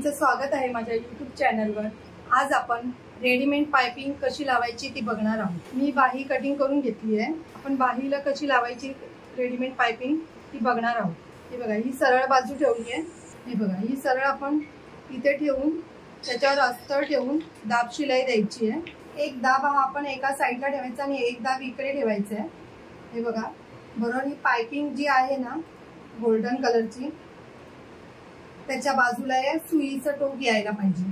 तुमचं स्वागत आहे माझ्या YouTube चॅनलवर। आज आपण रेडीमेड पाइपिंग कशी लावायची ती बघणार आहोत। मी बाही कटिंग करून घेतली आहे। आपण बाहीला कशी लावायची रेडीमेड पाइपिंग ती बघणार आहोत। हे बघा, ही सरळ बाजू ठेवली आहे। हे बघा, ही सरळ आपण इथे ठेवून त्याच्यावर अस्तर ठेवून दाब शिलाई द्यायची आहे। एक दाब हा आपण एका साइडला ठेवायचा आणि एक दाब इकडे ठेवायचा आहे। हे बघा, बरोबर ही पाइपिंग जी आहे ना गोल्डन कलरची, त्याच्या बाजूला या सुईचं टोक यायला पाहिजे।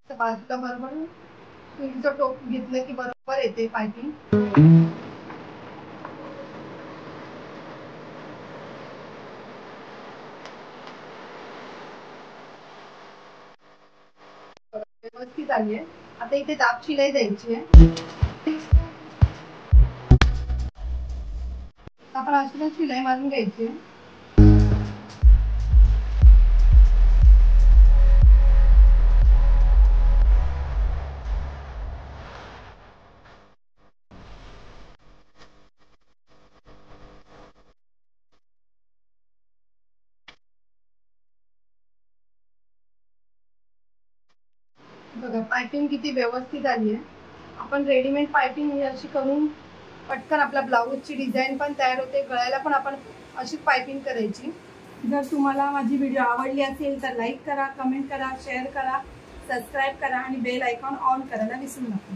तर बाजूला बरोबर सुईचं टोक घेतलं की बरोबर येते पाइपिंग। व्यवस्थित आली आहे। आता इथे दाब शिलाई द्यायची आहे। आपण अशी शिलाई मारून घ्यायची। बघा, पाइपिंग किती व्यवस्थित आली आहे। आपण रेडीमेड पाइपिंग ही अशी करून पटकन आपल्या ब्लाऊजची डिझाइन पण तयार होते। गळ्याला पण आपण अशी पाइपिंग करायची। जर तुम्हाला माझी व्हिडिओ आवडली असेल तर लाईक करा, कमेंट करा, शेअर करा, सबस्क्राइब करा आणि बेल आयकॉन ऑन करायला विसरू नका।